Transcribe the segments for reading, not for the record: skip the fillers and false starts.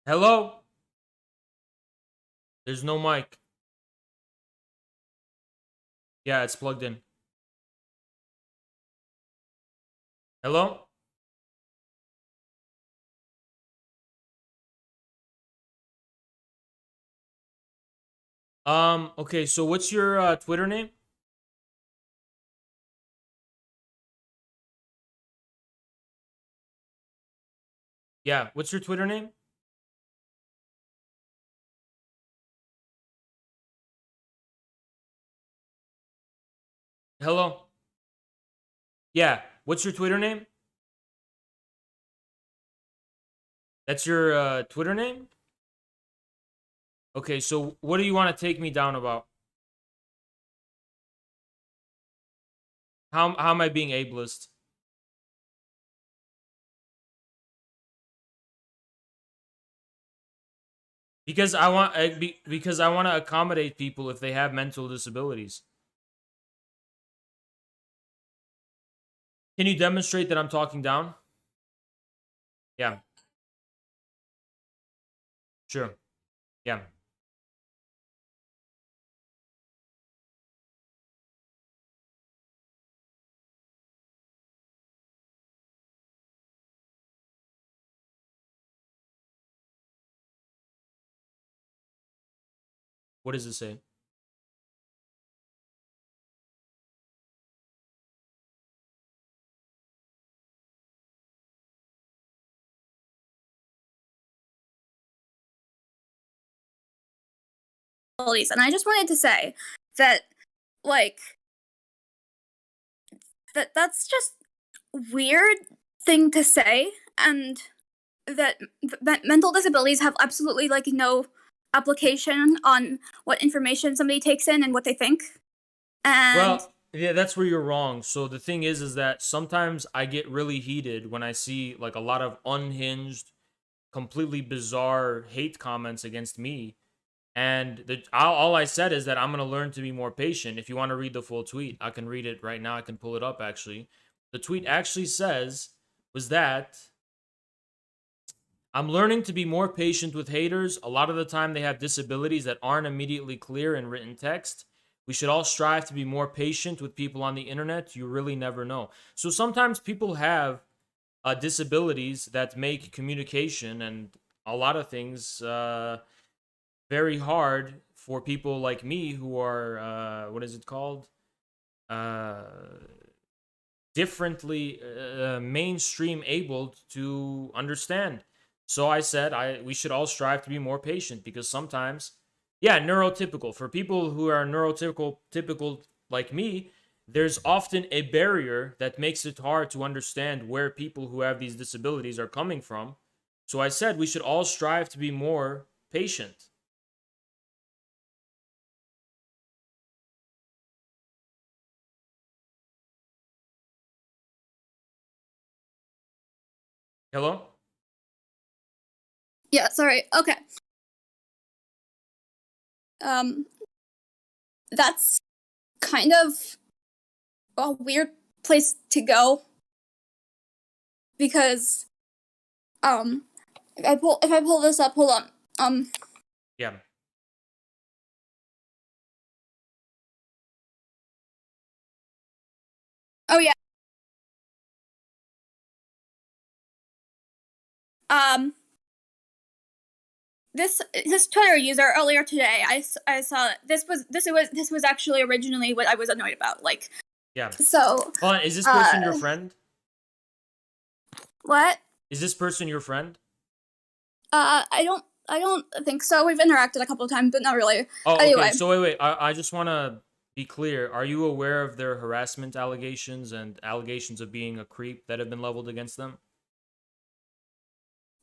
Hello? There's no mic. Yeah, it's plugged in. Hello? Okay, so what's your Twitter name? Yeah, what's your Twitter name? Hello? Yeah, what's your Twitter name? That's your Twitter name? Okay, so what do you want to take me down about? How am I being ableist? Because because I want to accommodate people if they have mental disabilities. Can you demonstrate that I'm talking down? Yeah, sure. Yeah. What does it say? And I just wanted to say that, like, that's just weird thing to say, and that mental disabilities have absolutely like no application on what information somebody takes in and what they think. And Well, yeah, that's where you're wrong. So the thing is that sometimes I get really heated when I see like a lot of unhinged, completely bizarre hate comments against me. And all I said is that I'm gonna learn to be more patient. If you want to read the full tweet, I can read it right now. I can pull it up actually. The tweet actually says was that I'm learning to be more patient with haters. A lot of the time, they have disabilities that aren't immediately clear in written text. We should all strive to be more patient with people on the internet. You really never know. So sometimes people have disabilities that make communication and a lot of things very hard for people like me who are, what is it called? Uh, Differently mainstream able to understand. So I said we should all strive to be more patient because sometimes, yeah, neurotypical for people who are typical like me, there's often a barrier that makes it hard to understand where people who have these disabilities are coming from. So I said we should all strive to be more patient. Hello? yeah, sorry. Okay. Um, that's kind of a weird place to go because if I pull this up, hold on. Yeah. Oh yeah. Um, this Twitter user earlier today, I saw this was actually originally what I was annoyed about. Like, Yeah. so Hold on, is this person your friend? what? Is this person your friend? I don't think so. We've interacted a couple of times, but not really. Oh, okay. Anyway, So wait. I just want to be clear. Are you aware of their harassment allegations and allegations of being a creep that have been leveled against them?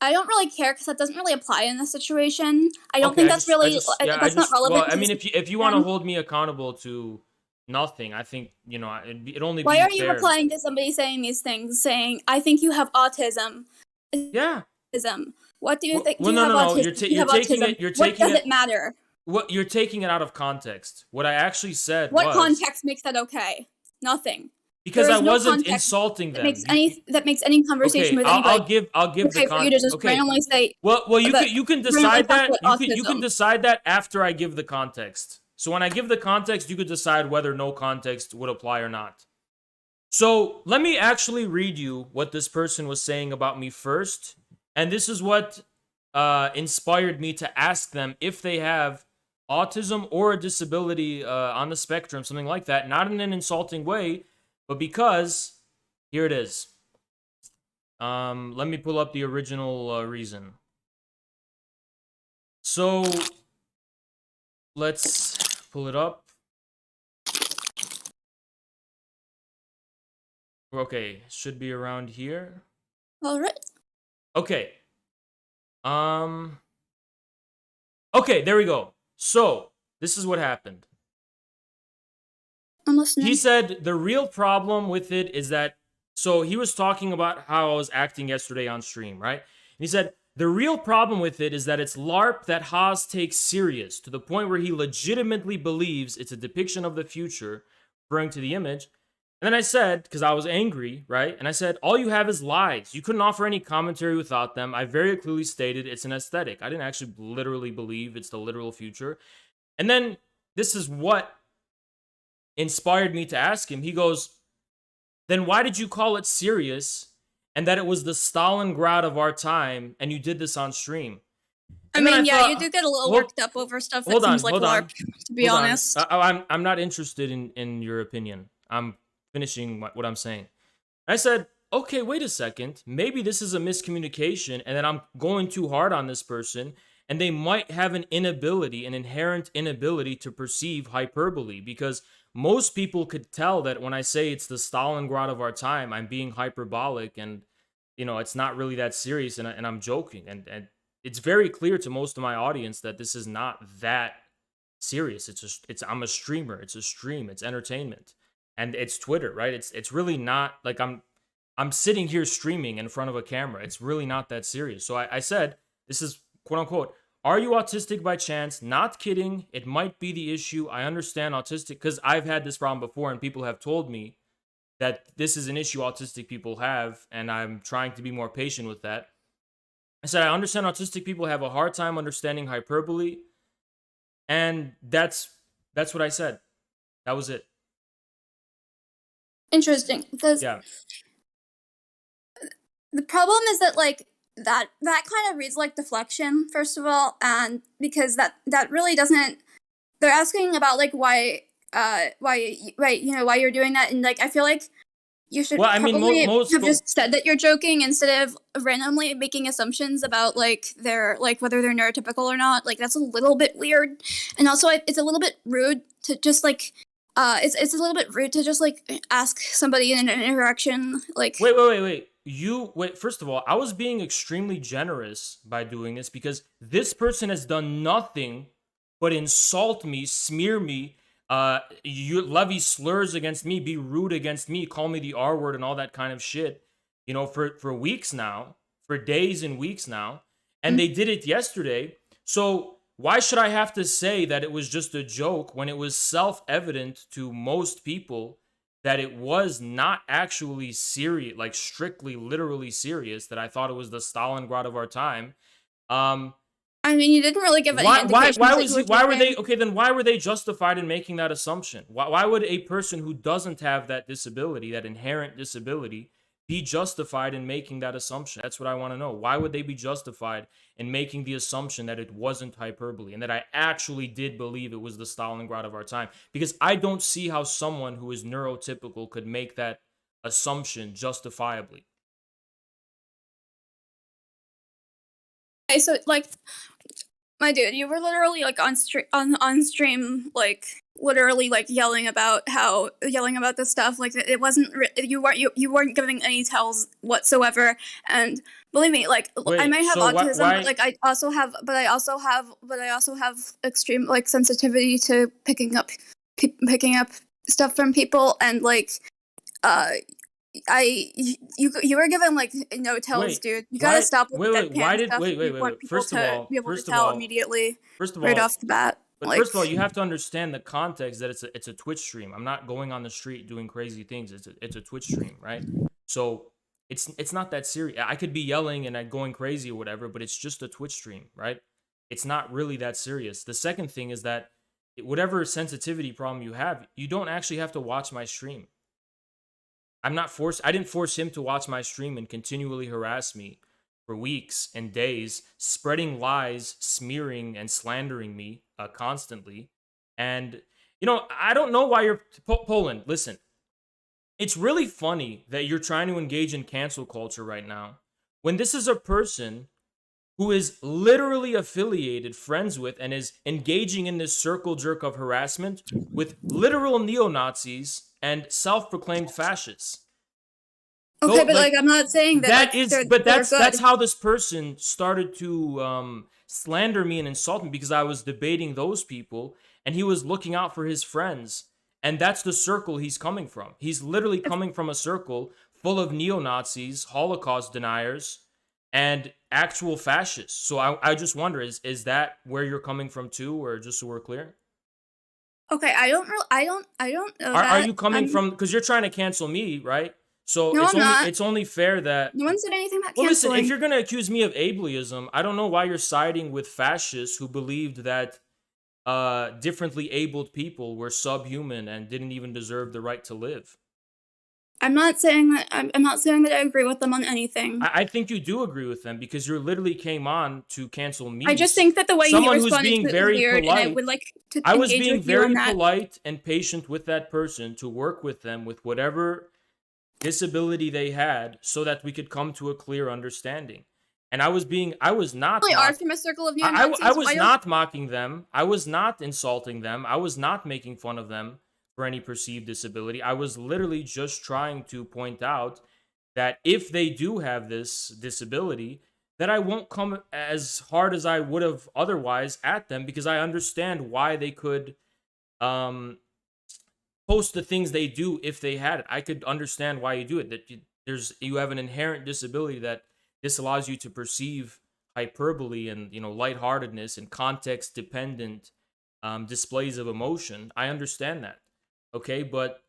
I don't really care because that doesn't really apply in this situation. I don't Okay. think that's really that's not Well, relevant I to the mean, if you want to situation. hold me accountable to nothing, I think it'd only Why be are you fair. replying to somebody saying these things, saying, "I think you have autism"? Yeah. Autism. What do you think? Do Well, you no, have no, no. autism? Do you You're have taking autism? it. You're What taking does it. it matter? What you're taking it out of context. What I actually said What was, context makes that okay? Nothing. Because There I is no wasn't context insulting that them. makes any conversation Okay, with I'll anybody. give the Okay, for you to just okay. randomly say Well, that you can randomly decide talk that. about You can autism. decide that after I give the context. So when I give the context, you could decide whether no context would apply or not. So let me actually read you what this person was saying about me first, and this is what inspired me to ask them if they have autism or a disability on the spectrum, something like that, not in an insulting way, but because here it is. Let me pull up the original reason. So let's pull it up. Okay, should be around here. All right. Okay. Okay, there we go. So, this is what happened. I'm listening. He said the real problem with it is that, so he was talking about how I was acting yesterday on stream, right? And he said the real problem with it is that it's LARP that Hazs takes serious to the point where he legitimately believes it's a depiction of the future, referring to the image. And then I said, because I was angry, right? And I said, all you have is lies. You couldn't offer any commentary without them. I very clearly stated it's an aesthetic. I didn't actually literally believe it's the literal future. And then this is what inspired me to ask him. He goes, then why did you call it serious and that it was the Stalingrad of our time and you did this on stream? I mean, yeah, you do get a little worked up over stuff that seems like LARP, to be honest. I'm not interested in your opinion. I'm finishing what I'm saying. I said, okay, wait a second. Maybe this is a miscommunication and that I'm going too hard on this person and they might have an inherent inability to perceive hyperbole, because most people could tell that when I say it's the Stalingrad of our time, I'm being hyperbolic and, it's not really that serious and I'm joking. And it's very clear to most of my audience that this is not that serious. I'm a streamer. It's a stream. It's entertainment. And it's Twitter, right? It's really not like I'm sitting here streaming in front of a camera. It's really not that serious. So I said, this is quote unquote, are you autistic by chance? Not kidding. It might be the issue. I understand autistic because I've had this problem before and people have told me that this is an issue autistic people have, and I'm trying to be more patient with that. I said, I understand autistic people have a hard time understanding hyperbole, and that's what I said. That was it. Interesting, because yeah. The problem is that that kind of reads like deflection, first of all, and because that really doesn't. They're asking about why you're doing that, and I feel like you should probably have just said that you're joking instead of randomly making assumptions about their whether they're neurotypical or not. That's a little bit weird, and also it's a little bit rude to just it's a little bit rude to just ask somebody in an interaction wait. First of all, I was being extremely generous by doing this because this person has done nothing but insult me, smear me, you levy slurs against me, be rude against me, call me the R word and all that kind of shit, for weeks now, for days and weeks now. And they did it yesterday. So why should I have to say that it was just a joke when it was self-evident to most people that it was not actually serious, strictly, literally serious, that I thought it was the Stalingrad of our time? I mean, you didn't really give any indications. Why were they justified in making that assumption? Why would a person who doesn't have that disability, that inherent disability, be justified in making that assumption? That's what I want to know. Why would they be justified in making the assumption that it wasn't hyperbole and that I actually did believe it was the Stalingrad of our time? Because I don't see how someone who is neurotypical could make that assumption justifiably. Okay, so my dude, you were literally on stream literally yelling about this stuff. It wasn't you weren't giving any tells whatsoever. And believe me, I might have autism, but I also have extreme sensitivity to picking up stuff from people, and you were given no tells, dude. You gotta stop with that stuff. First of all, immediately right off the bat. But Like, first of all, you have to understand the context that it's a Twitch stream. I'm not going on the street doing crazy things. It's a Twitch stream, right? So it's not that serious. I could be yelling and going crazy or whatever, but it's just a Twitch stream, right? It's not really that serious. The second thing is that whatever sensitivity problem you have, you don't actually have to watch my stream. I didn't force him to watch my stream and continually harass me for weeks and days, spreading lies, smearing and slandering me constantly. And I don't know why you're Poland. Listen, it's really funny that you're trying to engage in cancel culture right now when this is a person who is literally affiliated, friends with, and is engaging in this circle jerk of harassment with literal neo-Nazis and self-proclaimed fascists. okay, but like I'm not saying that That's how this person started to slander me and insult me, because I was debating those people and he was looking out for his friends. And that's the circle he's coming from. He's literally coming from a circle full of neo-Nazis, Holocaust deniers, and actual fascists. So I just wonder, is that where you're coming from too, or just so we're clear? Okay, I don't know Are you coming from, because you're trying to cancel me, right? So No, I'm not. it's only fair that No one said anything about well, listen, canceling. if you're gonna accuse me of ableism, I don't know why you're siding with fascists who believed that differently abled people were subhuman and didn't even deserve the right to live. I'm not saying that I'm not saying that I agree with them on anything. I think you do agree with them, because you literally came on to cancel me. I just think that the way he Someone who's responded being to it was very weird, and I polite. would like to I was engage being with you on very that. polite and patient with that person to work with them with whatever disability they had, so that we could come to a clear understanding. And I was not Really are from a circle of neo-Nazis. I was not mocking them. I was not insulting them. I was not making fun of them for any perceived disability. I was literally just trying to point out that if they do have this disability, that I won't come as hard as I would have otherwise at them, because I understand why they could post the things they do if they had it. I could understand why you do it. That you have an inherent disability that this allows you to perceive hyperbole and lightheartedness and context dependent displays of emotion. I understand that. Okay, but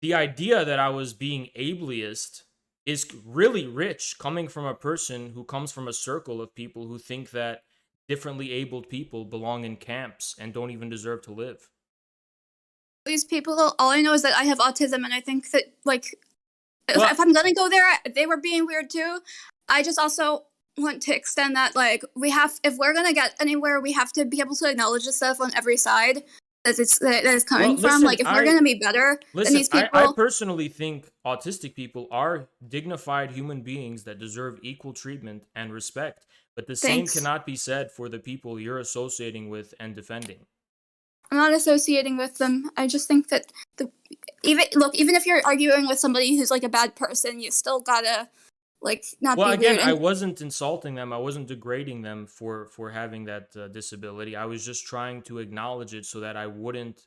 the idea that I was being ableist is really rich, coming from a person who comes from a circle of people who think that differently abled people belong in camps and don't even deserve to live. These people, all I know is that I have autism, and I think that if I'm gonna go there, they were being weird too. I just also want to extend that if we're gonna get anywhere, we have to be able to acknowledge the stuff on every side that is coming from. Like, if we're gonna be better than these people, I personally think autistic people are dignified human beings that deserve equal treatment and respect. But the same cannot be said for the people you're associating with and defending. I'm not associating with them. I just think that even if you're arguing with somebody who's like a bad person, you still gotta not be again, weird. I wasn't insulting them. I wasn't degrading them for having that disability. I was just trying to acknowledge it so that I wouldn't,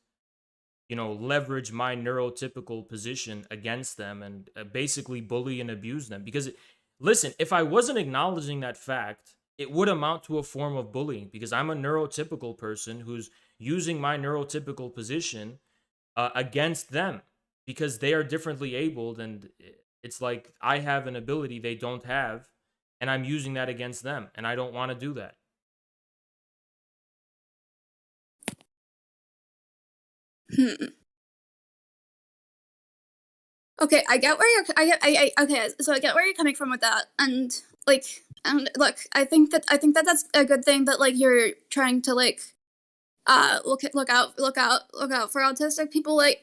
leverage my neurotypical position against them and basically bully and abuse them. Because, listen, if I wasn't acknowledging that fact, it would amount to a form of bullying, because I'm a neurotypical person who's using my neurotypical position against them because they are differently abled, and it's like I have an ability they don't have, and I'm using that against them, and I don't want to do that. Okay, I get where you're. Okay, so I get where you're coming from with that, and look, I think that that's a good thing that you're trying to look out for autistic people. I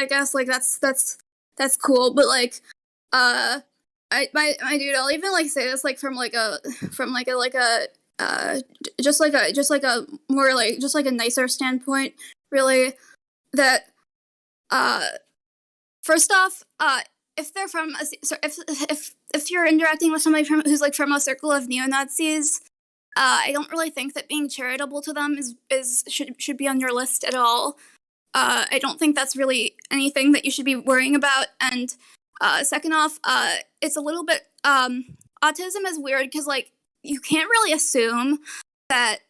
guess that's cool, but my dude, I'll even say this from a more just a nicer standpoint, really, that first off, if they're from if you're interacting with somebody who's from a circle of neo-Nazis, I don't really think that being charitable to them should be on your list at all. I don't think that's really anything that you should be worrying about. And second off, it's a little bit autism is weird because you can't really assume that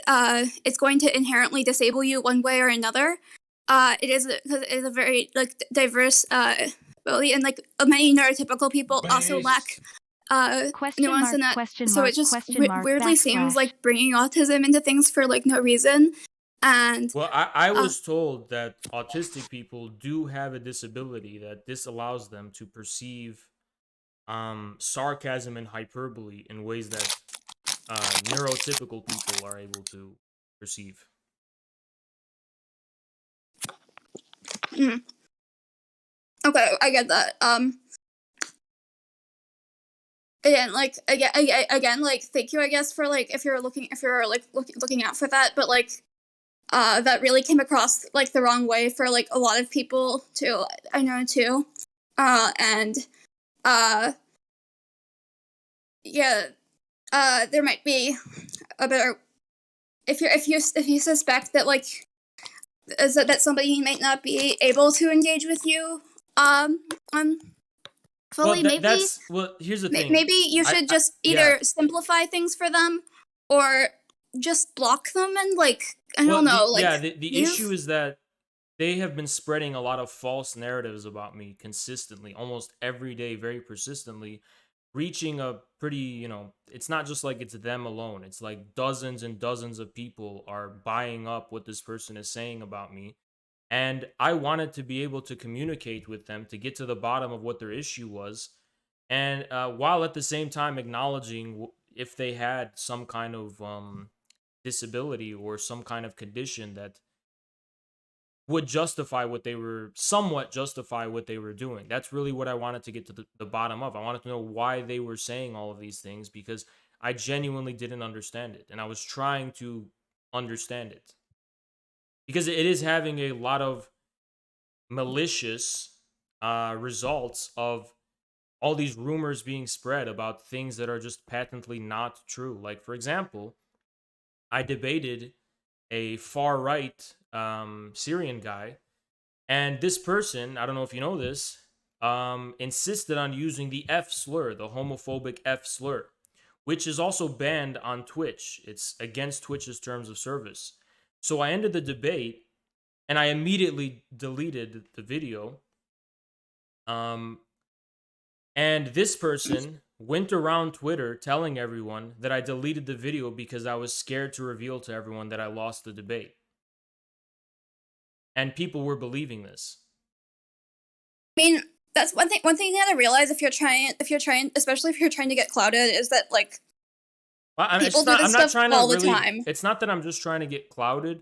it's going to inherently disable you one way or another. It is because it is a very like diverse ability, and like many neurotypical people also lack nuance in that. So it just weirdly seems like bringing autism into things for like no reason. And Well, I was told that autistic people do have a disability that this allows them to perceive sarcasm and hyperbole in ways that neurotypical people are able to perceive. mm, okay, I get that. Again, like thank you, I guess, for like if you're like looking out for that, but like that really came across like the wrong way for like a lot of people too. I know too. And yeah, there might be a better if you suspect that like is that somebody might not be able to engage with you on fully. Here's the thing. Maybe you should just either simplify things for them or just block them and like I don't know. The issue is that they have been spreading a lot of false narratives about me consistently, almost every day, very persistently, reaching a pretty, it's not just like it's them alone. It's like dozens and dozens of people are buying up what this person is saying about me. And I wanted to be able to communicate with them to get to the bottom of what their issue was. And while at the same time acknowledging if they had some kind of disability or some kind of condition that would somewhat justify what they were doing. That's really what I wanted to get to the bottom of. I wanted to know why they were saying all of these things because I genuinely didn't understand it. And I was trying to understand it. Because it is having a lot of malicious results of all these rumors being spread about things that are just patently not true. Like, for example, I debated a far right Syrian guy, and this person, I don't know if you know this, insisted on using the F slur, the homophobic F slur, which is also banned on Twitch. It's against Twitch's terms of service. So I ended the debate, and I immediately deleted the video. And this person went around Twitter telling everyone that I deleted the video because I was scared to reveal to everyone that I lost the debate. And people were believing this. I mean, that's one thing you gotta realize if you're trying, especially if you're trying to get clouded, is that like people do this stuff all the time. It's not that I'm just trying to get clouded.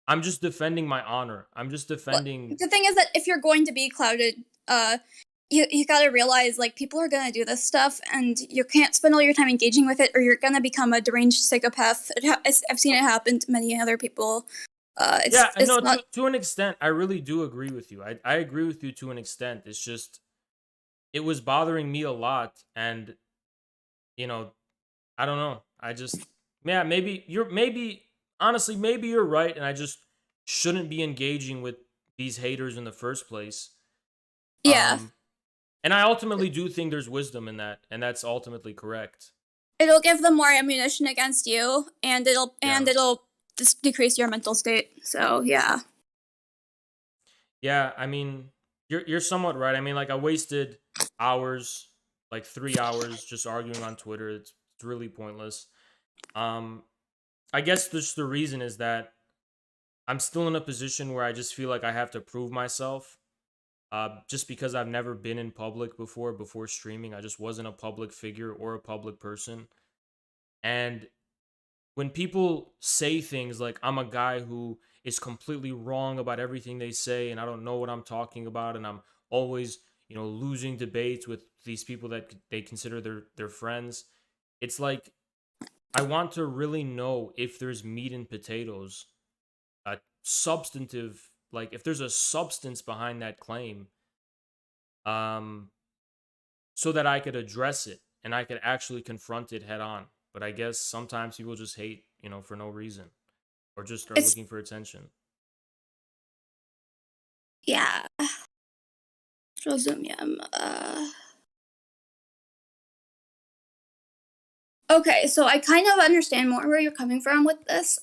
I'm just defending my honor. I'm just defending. Well, the thing is that if you're going to be clouded, you gotta realize like people are gonna do this stuff, and you can't spend all your time engaging with it, or you're gonna become a deranged psychopath. I've seen it happen to many other people. To an extent, I really do agree with you. I agree with you to an extent. It's just, it was bothering me a lot, and I don't know. Honestly, maybe you're right, and I just shouldn't be engaging with these haters in the first place. Yeah. And I ultimately do think there's wisdom in that, and that's ultimately correct. It'll give them more ammunition against you, and it'll just decrease your mental state. So yeah. Yeah, I mean, you're somewhat right. I mean, like I wasted hours, like 3 hours, just arguing on Twitter. It's really pointless. I guess just the reason is that I'm still in a position where I just feel like I have to prove myself. Just because I've never been in public before streaming. I just wasn't a public figure or a public person. And when people say things like I'm a guy who is completely wrong about everything they say and I don't know what I'm talking about and I'm always, losing debates with these people that they consider their friends, it's like I want to really know if there's meat and potatoes, substantive, like if there's a substance behind that claim, so that I could address it and I could actually confront it head on. But I guess sometimes people just hate, for no reason, or just are looking for attention. Yeah. Rozumiem. Okay, so I kind of understand more where you're coming from with this.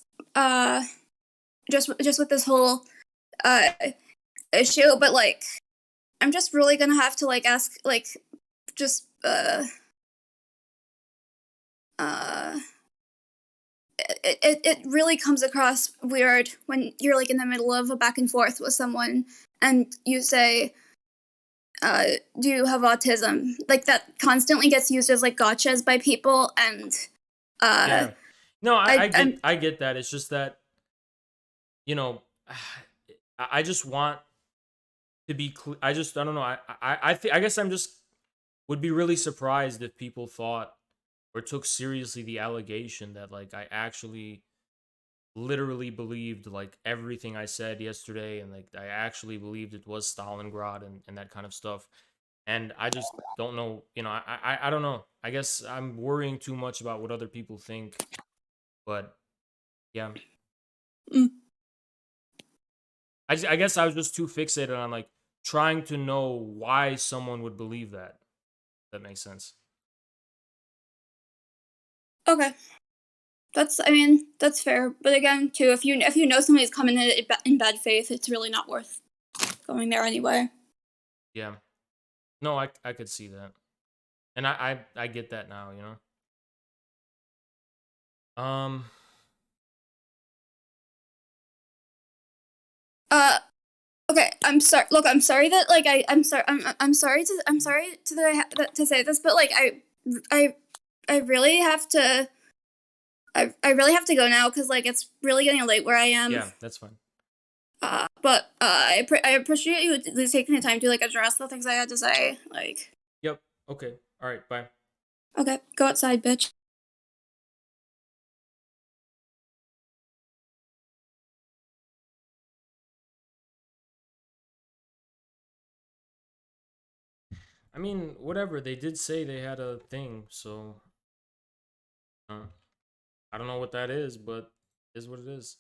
Just with this whole uh issue, but like I'm just really gonna have to like ask like just uh it really comes across weird when you're like in the middle of a back and forth with someone and you say do you have autism, like that constantly gets used as like gotchas by people, and uh Yeah. No, I'm I get that. It's just that, you know, I just want to be I don't know. I guess I'm just would be really surprised if people thought or took seriously the allegation that like I actually literally believed like everything I said yesterday, and like I actually believed it was Stalingrad and that kind of stuff. And I just don't know, I don't know. I guess I'm worrying too much about what other people think, but yeah. mm, I guess I was just too fixated on like trying to know why someone would believe that. That makes sense. okay. That's, I mean, that's fair. But again, too, if you know somebody's coming in bad faith, it's really not worth going there anyway. Yeah. No, I could see that. And I get that now, you know. Uh, okay. I'm sorry. Look, I'm sorry that like I'm sorry. I'm sorry to to say this, but like I I really have to. I really have to go now because like it's really getting late where I am. Yeah, that's fine. But I appreciate you taking the time to like address the things I had to say. Like, Yep. Okay. All right, bye. okay, go outside, bitch. I mean, whatever. They did say they had a thing, so I don't know what that is, but it is what it is.